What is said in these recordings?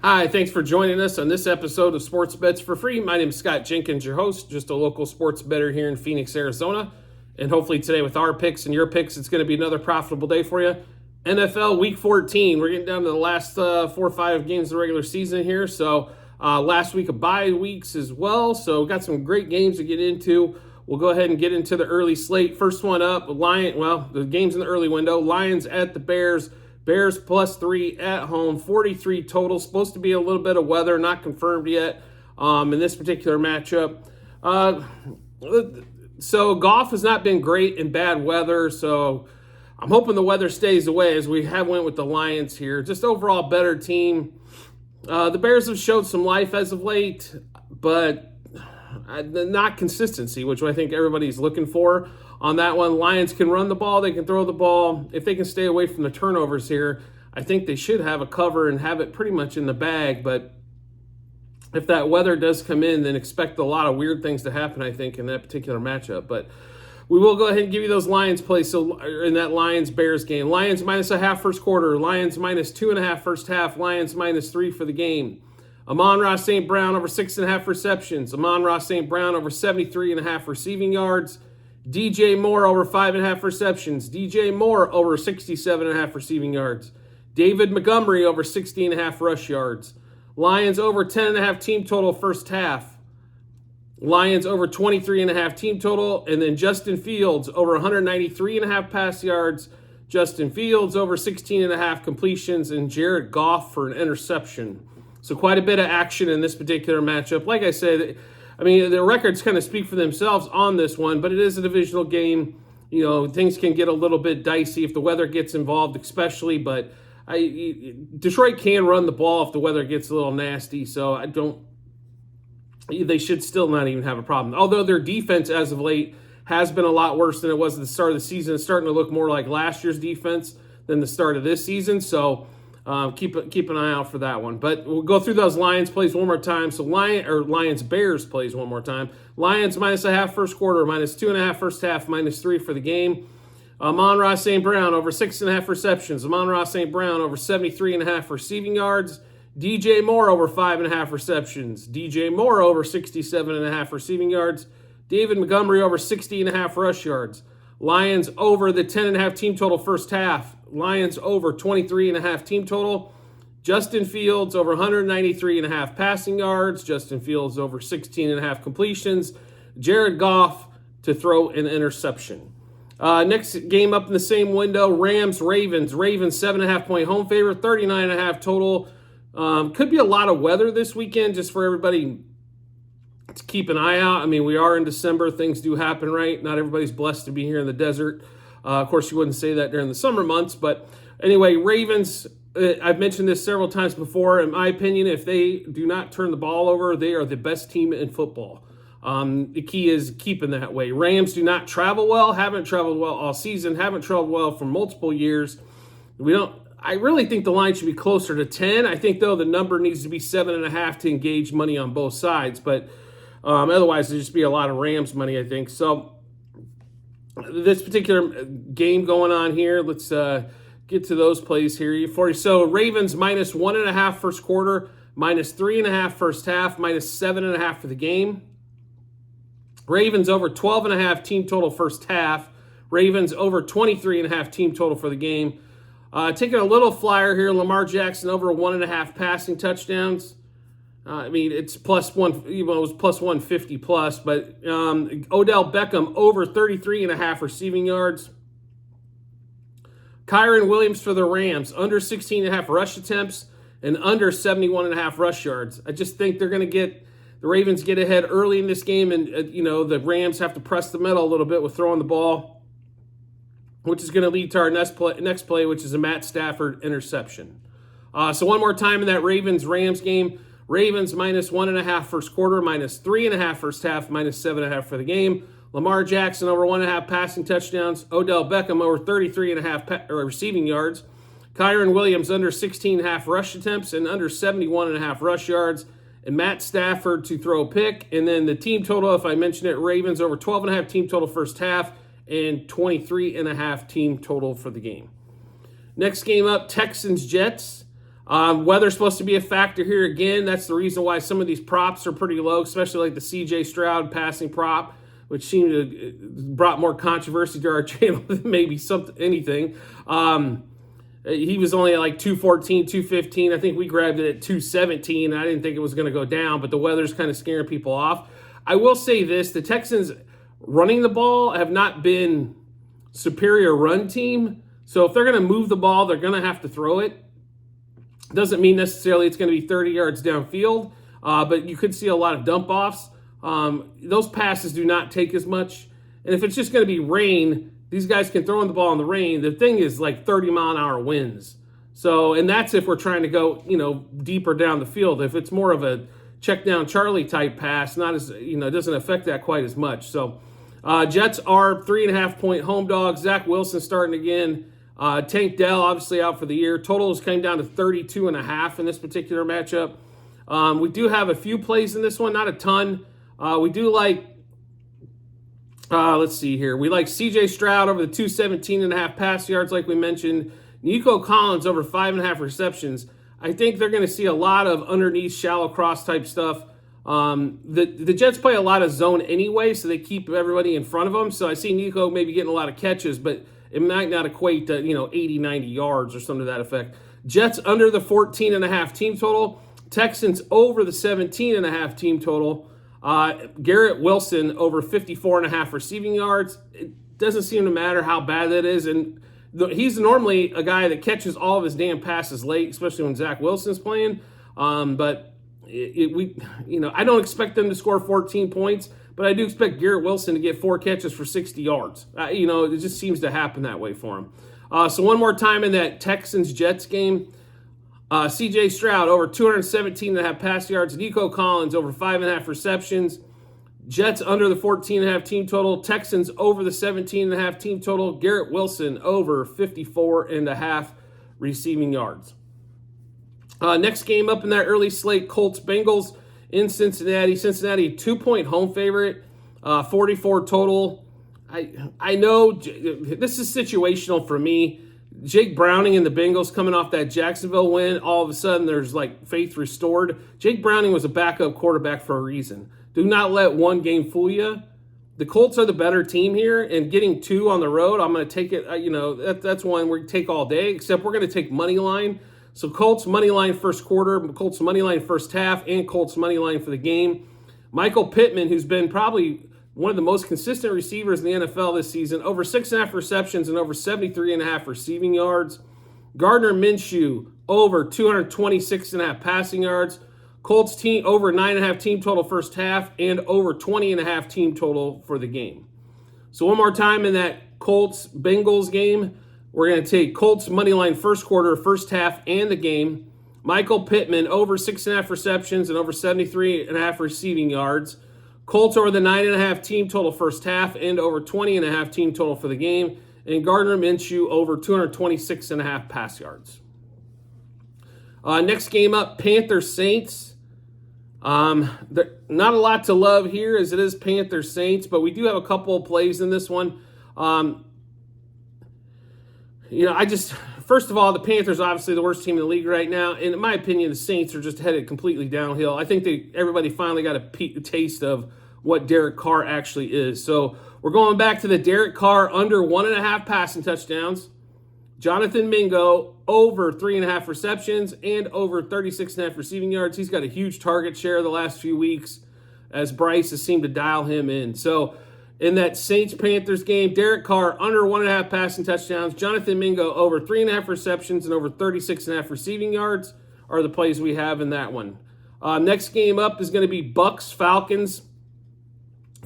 Hi, thanks for joining us on this episode of Sports Bets for Free. My name is Scott Jenkins, your host, just a local sports bettor here in Phoenix, Arizona. And hopefully today with our picks and your picks, it's going to be another profitable day for you. NFL Week 14. We're getting down to the last 4 or 5 games of the regular season here. So last week of bye weeks as well. So got some great games to get into. We'll go ahead and get into the early slate. First one up, the game's in the early window. Lions at the Bears. Bears +3 at home, 43 total. Supposed to be a little bit of weather, not confirmed yet in this particular matchup. So Goff has not been great in bad weather, so I'm hoping the weather stays away as we have went with the Lions here. Just overall better team. The Bears have showed some life as of late, but not consistency, which I think everybody's looking for. On that one, Lions can run the ball, they can throw the ball. If they can stay away from the turnovers here, I think they should have a cover and have it pretty much in the bag. But if that weather does come in, then expect a lot of weird things to happen, I think, in that particular matchup. But we will go ahead and give you those Lions plays. So in that Lions-Bears game, Lions -0.5 first quarter, Lions -2.5 first half, Lions -3 for the game. Amon-Ra St. Brown over 6.5 receptions. Amon-Ra St. Brown over 73.5 receiving yards. DJ Moore over 5.5 receptions. DJ Moore over 67.5 receiving yards. David Montgomery over 60.5 rush yards. Lions over 10.5 team total first half. Lions over 23.5 team total. And then Justin Fields over 193.5 pass yards. Justin Fields over 16.5 completions. And Jared Goff for an interception. So quite a bit of action in this particular matchup. Like I said, the records kind of speak for themselves on this one, but it is a divisional game. You know, things can get a little bit dicey if the weather gets involved, especially, but Detroit can run the ball if the weather gets a little nasty, so they should still not even have a problem. Although their defense as of late has been a lot worse than it was at the start of the season. It's starting to look more like last year's defense than the start of this season, so keep an eye out for that one. But we'll go through those Lions plays one more time. So Lions-Bears plays one more time. Lions -0.5 first quarter, -2.5 first half, -3 for the game. Amon-Ra St. Brown over 6.5 receptions. Amon-Ra St. Brown over 73.5 receiving yards. DJ Moore over 5.5 receptions. DJ Moore over 67.5 receiving yards. David Montgomery over 60.5 rush yards. Lions over the 10.5 team total first half. Lions over 23.5 team total. Justin Fields over 193.5 passing yards. Justin Fields over 16.5 completions. Jared Goff to throw an interception. Next game up in the same window, Rams-Ravens. Ravens 7.5 point home favorite, 39.5 total. Could be a lot of weather this weekend just for everybody to keep an eye out. We are in December. Things do happen, right? Not everybody's blessed to be here in the desert. Of course, you wouldn't say that during the summer months. But anyway, Ravens, I've mentioned this several times before. In my opinion, if they do not turn the ball over, they are the best team in football. The key is keeping that way. Rams do not travel well, haven't traveled well all season, haven't traveled well for multiple years. I really think the line should be closer to 10. I think, though, the number needs to be 7.5 to engage money on both sides. But otherwise, there'd just be a lot of Rams money, I think. So this particular game going on here, let's get to those plays here for you. So Ravens -1.5 first quarter, -3.5 first half, -7.5 for the game. Ravens over 12.5 team total first half. Ravens over 23.5 team total for the game. Taking a little flyer here, Lamar Jackson over 1.5 passing touchdowns. It's +1, it was +150 plus, but Odell Beckham over 33.5 receiving yards. Kyren Williams for the Rams, under 16.5 rush attempts and under 71.5 rush yards. I just think they're going to get the Ravens get ahead early in this game, and the Rams have to press the metal a little bit with throwing the ball, which is going to lead to our next play, which is a Matt Stafford interception. So one more time in that Ravens-Rams game. Ravens -1.5 first quarter, -3.5 first half, -7.5 for the game. Lamar Jackson over 1.5 passing touchdowns. Odell Beckham over 33.5 receiving yards. Kyren Williams under 16.5 rush attempts and under 71.5 rush yards. And Matt Stafford to throw a pick. And then the team total, if I mentioned it, Ravens over 12.5 team total first half and 23.5 team total for the game. Next game up, Texans-Jets. Weather's supposed to be a factor here again. That's the reason why some of these props are pretty low, especially like the C.J. Stroud passing prop, which seemed to brought more controversy to our channel than maybe anything. He was only at like 214, 215. I think we grabbed it at 217. I didn't think it was going to go down, but the weather's kind of scaring people off. I will say this, the Texans running the ball have not been superior run team. So if they're going to move the ball, they're going to have to throw it. Doesn't mean necessarily it's going to be 30 yards downfield, but you could see a lot of dump offs. Those passes do not take as much. And if it's just going to be rain, these guys can throw in the ball in the rain. The thing is like 30-mile-an-hour winds. So, and that's if we're trying to go, deeper down the field. If it's more of a check down Charlie type pass, not as, it doesn't affect that quite as much. So, Jets are 3.5-point home dogs. Zach Wilson starting again. Tank Dell obviously out for the year. Totals came down to 32.5 in this particular matchup. We do have a few plays in this one, not a ton. We do like, let's see here. We like C.J. Stroud over the 217.5 pass yards, like we mentioned. Nico Collins over 5.5 receptions. I think they're going to see a lot of underneath shallow cross type stuff. The Jets play a lot of zone anyway, so they keep everybody in front of them. So I see Nico maybe getting a lot of catches, but it might not equate to, 80, 90 yards or something to that effect. Jets under the 14.5 team total. Texans over the 17.5 team total. Garrett Wilson over 54.5 receiving yards. It doesn't seem to matter how bad that is. And he's normally a guy that catches all of his damn passes late, especially when Zach Wilson's playing. But I don't expect them to score 14 points. But I do expect Garrett Wilson to get 4 catches for 60 yards. It just seems to happen that way for him. So one more time in that Texans-Jets game, C.J. Stroud over 217.5 pass yards. Nico Collins over 5.5 receptions. Jets under the 14.5 team total. Texans over the 17.5 team total. Garrett Wilson over 54.5 receiving yards. Next game up in that early slate, Colts-Bengals. In Cincinnati. Cincinnati, 2-point home favorite, 44 total. I know this is situational for me. Jake Browning and the Bengals coming off that Jacksonville win, all of a sudden there's like faith restored. Jake Browning was a backup quarterback for a reason. Do not let one game fool you. The Colts are the better team here, and getting 2 on the road, I'm going to take it, that's one we're going to take all day, except we're going to take money line. So Colts money line first quarter, Colts money line first half, and Colts money line for the game. Michael Pittman, who's been probably one of the most consistent receivers in the NFL this season, over 6.5 receptions and over 73.5 receiving yards. Gardner Minshew, over 226.5 passing yards. Colts team over 9.5 team total first half and over 20.5 team total for the game. So one more time in that Colts-Bengals game, we're going to take Colts money line first quarter, first half, and the game. Michael Pittman over 6.5 receptions and over 73.5 receiving yards. Colts over the 9.5 team total first half and over 20.5 team total for the game. And Gardner Minshew over 226.5 pass yards. Next game up, Panthers-Saints. Not a lot to love here as it is Panthers-Saints, but we do have a couple of plays in this one. First of all, the Panthers are obviously the worst team in the league right now. And in my opinion, the Saints are just headed completely downhill. I think everybody finally got a taste of what Derek Carr actually is. So we're going back to the Derek Carr under 1.5 passing touchdowns. Jonathan Mingo over 3.5 receptions and over 36.5 receiving yards. He's got a huge target share the last few weeks as Bryce has seemed to dial him in. So in that Saints-Panthers game, Derek Carr under 1.5 passing touchdowns. Jonathan Mingo over 3.5 receptions and over 36.5 receiving yards are the plays we have in that one. Next game up is going to be Bucks-Falcons.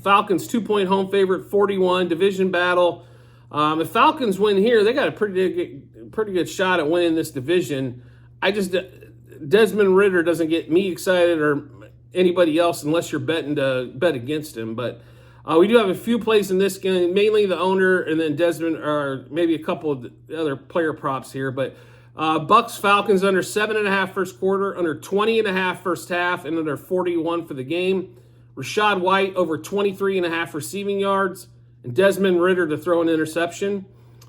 Falcons 2-point home favorite, 41, division battle. If Falcons win here, they got a pretty good shot at winning this division. Desmond Ridder doesn't get me excited or anybody else unless you're betting to bet against him. But we do have a few plays in this game, mainly the owner and then Desmond, or maybe a couple of the other player props here. But Bucks Falcons under 7.5 first quarter, under 20.5 first half, and under 41 for the game. Rachaad White over 23.5 receiving yards, and Desmond Ridder to throw an interception.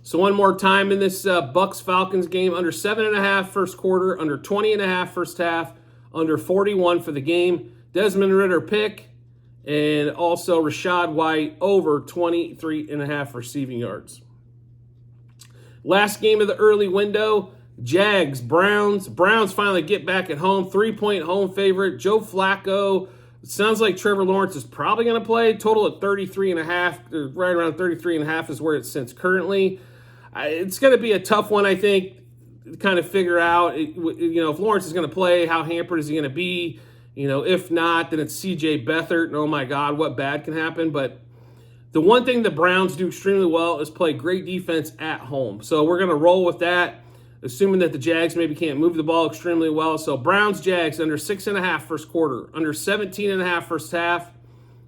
So one more time in this Bucks-Falcons game, under 7.5 first quarter, under 20.5 first half, under 41 for the game. Desmond Ridder pick, and also Rachaad White over 23.5 receiving yards. Last game of the early window, Jags, Browns. Browns finally get back at home, 3-point home favorite. Joe Flacco. It sounds like Trevor Lawrence is probably going to play. Total at 33.5, right around 33.5 is where it sits currently. It's going to be a tough one, I think, to kind of figure out, if Lawrence is going to play, how hampered is he going to be? If not, then it's C.J. Beathard, and oh my God, what bad can happen? But the one thing the Browns do extremely well is play great defense at home. So we're going to roll with that, assuming that the Jags maybe can't move the ball extremely well. So Browns-Jags under 6.5 first quarter, under 17.5 first half,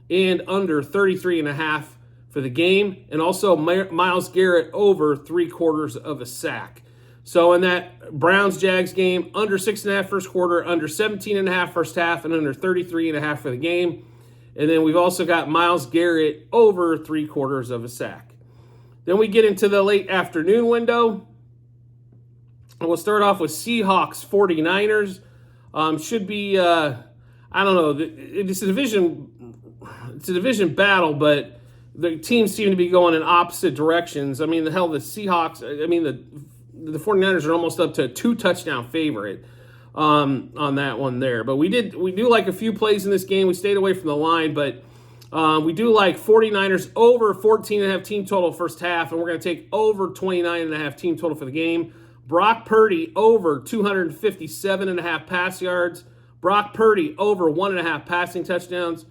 and under 33.5 for the game. And also Myles Garrett over 3/4 of a sack. So in that Browns-Jags game, under 6.5 first quarter, under 17.5 first half, and under 33.5 for the game. And then we've also got Myles Garrett over 3/4 of a sack. Then we get into the late afternoon window. And we'll start off with Seahawks 49ers. Should be, I don't know, it's a division battle, but the teams seem to be going in opposite directions. I mean, the Seahawks, the 49ers are almost up to a 2-touchdown favorite on that one there. But we do like a few plays in this game. We stayed away from the line, but we do like 49ers over 14.5 team total first half, and we're going to take over 29.5 team total for the game. Brock Purdy over 257.5 pass yards. Brock Purdy over 1.5 passing touchdowns.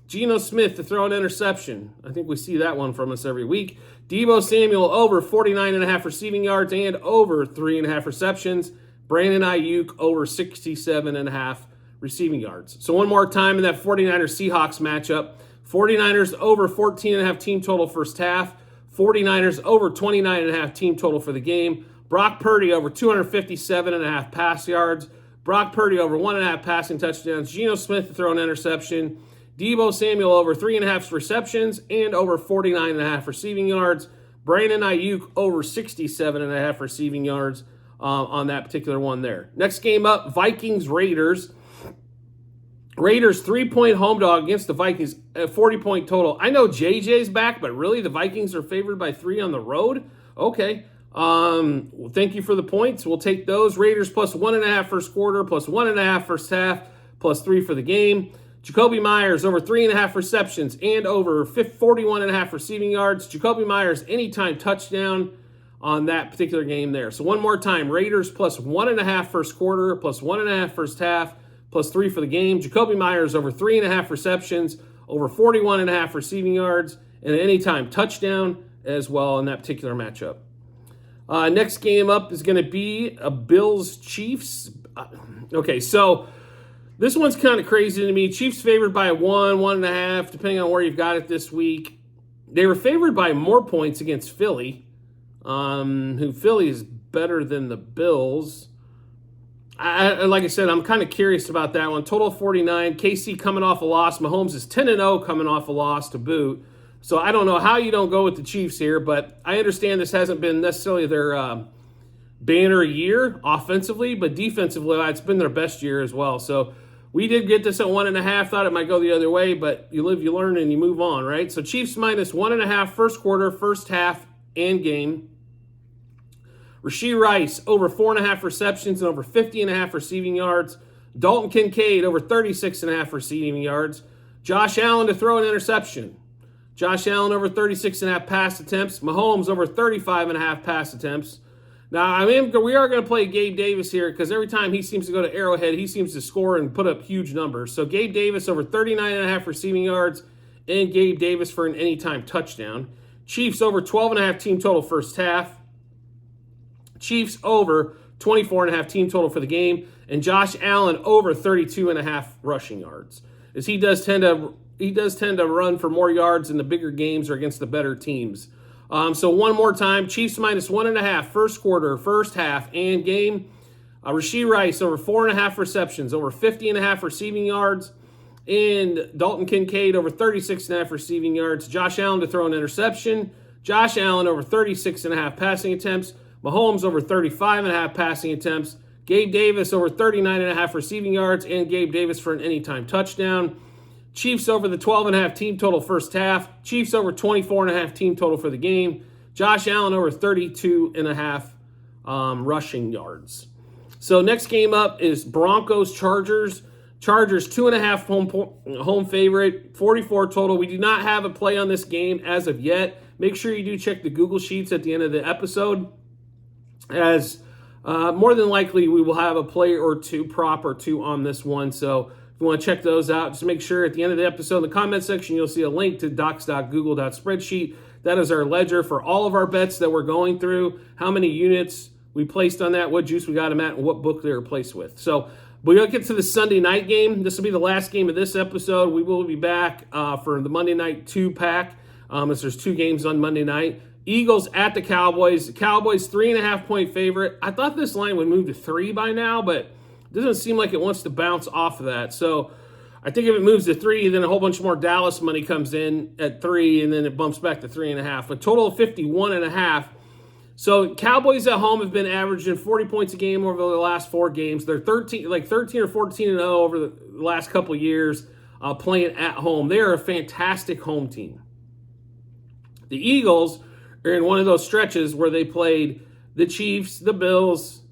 Geno Smith to throw an interception. I think we see that one from us every week. Deebo Samuel over 49.5 receiving yards and over 3.5 receptions. Brandon Ayuk over 67.5 receiving yards. So one more time in that 49ers-Seahawks matchup. 49ers over 14.5 team total first half. 49ers over 29.5 team total for the game. Brock Purdy over 257.5 pass yards. Brock Purdy over 1.5 passing touchdowns. Geno Smith to throw an interception. Deebo Samuel over 3.5 receptions and over 49.5 receiving yards. Brandon Ayuk over 67.5 receiving yards on that particular one there. Next game up, Vikings-Raiders. Raiders 3-point home dog against the Vikings at 40-point total. I know JJ's back, but really the Vikings are favored by 3 on the road? Okay. Well, thank you for the points. We'll take those. Raiders plus 1.5 first quarter, plus 1.5 first half, plus 3 for the game. Jacoby Myers over 3.5 receptions and over 41.5 receiving yards. Jacoby Myers anytime touchdown on that particular game there. So one more time, Raiders plus 1.5 first quarter, plus 1.5 first half, plus 3 for the game. Jacoby Myers over 3.5 receptions, over 41.5 receiving yards, and an anytime touchdown as well in that particular matchup. Next game up is going to be a Bills-Chiefs. Okay, so this one's kind of crazy to me. Chiefs favored by 1.5, depending on where you've got it this week. They were favored by more points against Philly, who Philly is better than the Bills. Like I said, I'm kind of curious about that one. Total 49. KC coming off a loss. Mahomes is 10-0 coming off a loss to boot. So I don't know how you don't go with the Chiefs here, but I understand this hasn't been necessarily their banner year offensively, but defensively, it's been their best year as well. So we did get this at 1.5. Thought it might go the other way, but you live, you learn, and you move on, right? So Chiefs minus 1.5 first quarter, first half, and game. Rashee Rice over 4.5 receptions and over 50.5 receiving yards. Dalton Kincaid over 36.5 receiving yards. Josh Allen to throw an interception. Josh Allen over 36.5 pass attempts. Mahomes over 35.5 pass attempts. Now, we are going to play Gabe Davis here because every time he seems to go to Arrowhead, he seems to score and put up huge numbers. So Gabe Davis over 39.5 receiving yards and Gabe Davis for an anytime touchdown. Chiefs over 12.5 team total first half. Chiefs over 24.5 team total for the game. And Josh Allen over 32.5 rushing yards. As he does tend to run for more yards in the bigger games or against the better teams. So one more time, Chiefs minus 1.5 first quarter, first half, and game. Rashee Rice over 4.5 receptions, over 50.5 receiving yards, and Dalton Kincaid over 36.5 receiving yards. Josh Allen to throw an interception. Josh Allen over 36.5 passing attempts. Mahomes over 35.5 passing attempts. Gabe Davis over 39.5 receiving yards, and Gabe Davis for an anytime touchdown. Chiefs over the 12.5 team total first half. Chiefs over 24.5 team total for the game. Josh Allen over 32.5 rushing yards. So next game up is Broncos-Chargers. Chargers 2.5 home favorite, 44 total. We do not have a play on this game as of yet. Make sure you do check the Google Sheets at the end of the episode, as more than likely we will have a play or two, prop or two on this one. So if you want to check those out, just make sure at the end of the episode in the comment section you'll see a link to docs.google.spreadsheet. That is our ledger for all of our bets that we're going through, how many units we placed on that, what juice we got them at, and what book they were placed with. So we're going to get to the Sunday night game. This will be the last game of this episode. We will be back for the Monday night 2-pack, as there's 2 games on Monday night. Eagles at the Cowboys. The Cowboys 3.5-point favorite. I thought this line would move to 3 by now, but it doesn't seem like it wants to bounce off of that. So I think if it moves to 3, then a whole bunch more Dallas money comes in at 3, and then it bumps back to 3.5. A total of 51.5. So Cowboys at home have been averaging 40 points a game over the last 4 games. They're 13 or 14-0 over the last couple of years playing at home. They are a fantastic home team. The Eagles are in one of those stretches where they played the Chiefs, the Bills,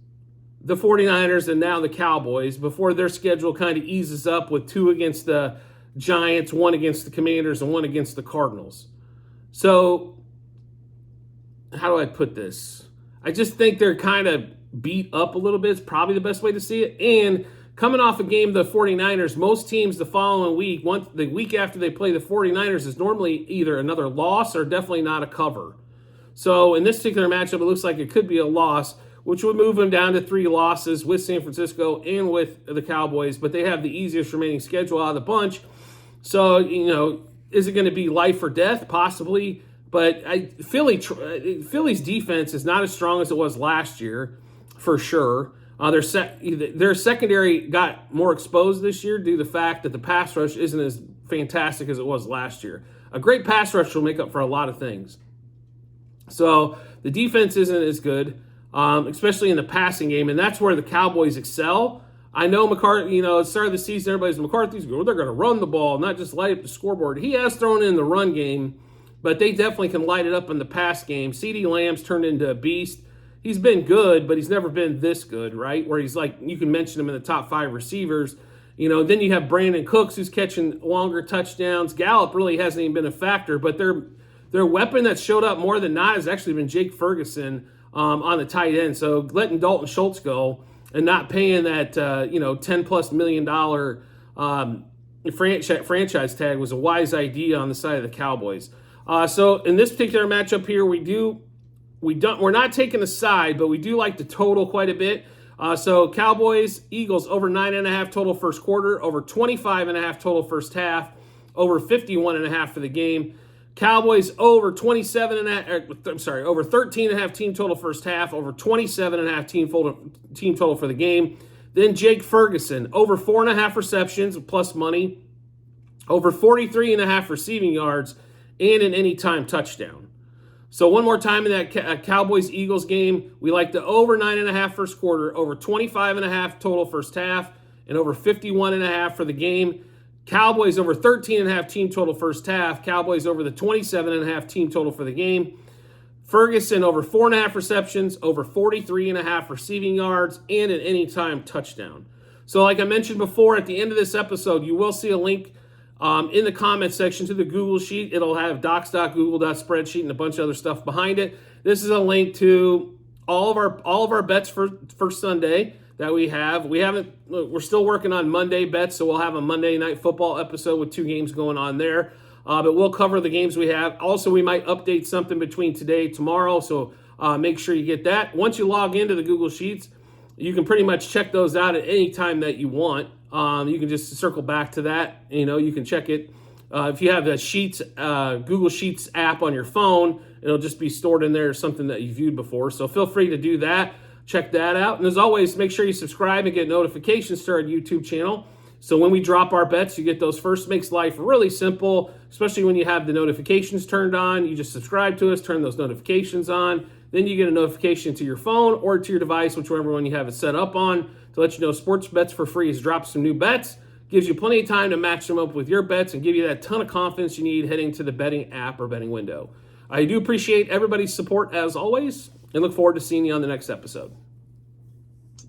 the 49ers, and now the Cowboys before their schedule kind of eases up with 2 against the Giants, 1 against the Commanders, and 1 against the Cardinals. So how do I put this? I just think they're kind of beat up a little bit. It's probably the best way to see it. And coming off a game, the 49ers, most teams the following week, the week after they play the 49ers, is normally either another loss or definitely not a cover. So in this particular matchup, it looks like it could be a loss, which would move them down to 3 losses with San Francisco and with the Cowboys. But they have the easiest remaining schedule out of the bunch. So, is it going to be life or death? Possibly. But Philly's defense is not as strong as it was last year, for sure. Their secondary got more exposed this year due to the fact that the pass rush isn't as fantastic as it was last year. A great pass rush will make up for a lot of things. So the defense isn't as good, especially in the passing game, and that's where the Cowboys excel. I know McCarthy, at the start of the season, McCarthy's going, they're going to run the ball, not just light up the scoreboard. He has thrown in the run game, but they definitely can light it up in the pass game. CeeDee Lamb's turned into a beast. He's been good, but he's never been this good, right? Where he's like, you can mention him in the top 5 receivers. Then you have Brandon Cooks, who's catching longer touchdowns. Gallup really hasn't even been a factor, but their weapon that showed up more than not has actually been Jake Ferguson on the tight end. So letting Dalton Schultz go and not paying that $10+ million franchise tag was a wise idea on the side of the Cowboys. So in this particular matchup here, we're not taking a side, but we do like the total quite a bit. So Cowboys, Eagles over 9.5 total first quarter, over 25.5 total first half, over 51.5 for the game. Cowboys over over 13.5 team total first half, over 27.5 team total for the game. Then Jake Ferguson over 4.5 receptions plus money, over 43.5 receiving yards, and an anytime touchdown. So one more time in that Cowboys-Eagles game, we like the over 9.5 first quarter, over 25.5 total first half, and over 51.5 for the game. Cowboys over 13.5 team total first half. Cowboys over the 27.5 team total for the game. Ferguson over 4.5 receptions, over 43.5 receiving yards, and an anytime touchdown. So like I mentioned before, at the end of this episode, you will see a link in the comment section to the Google Sheet. It'll have docs.google.spreadsheet and a bunch of other stuff behind it. This is a link to all of our bets for Sunday that we have. We're still working on Monday bets, so we'll have a Monday Night Football episode with 2 games going on there. But we'll cover the games we have. Also, we might update something between today and tomorrow, so make sure you get that. Once you log into the Google Sheets, you can pretty much check those out at any time that you want. You can just circle back to that. You can check it. If you have the Sheets, Google Sheets app on your phone, it'll just be stored in there as something that you viewed before. So feel free to do that. Check that out. And as always, make sure you subscribe and get notifications to our YouTube channel So when we drop our bets, you get those first. Makes life really simple, especially when you have the notifications turned on. You just subscribe to us, turn those notifications on. Then you get a notification to your phone or to your device, whichever one you have it set up on, to let you know Sports Bets for Free has dropped some new bets. Gives you plenty of time to match them up with your bets and give you that ton of confidence you need heading to the betting app or betting window. I do appreciate everybody's support as always and look forward to seeing you on the next episode.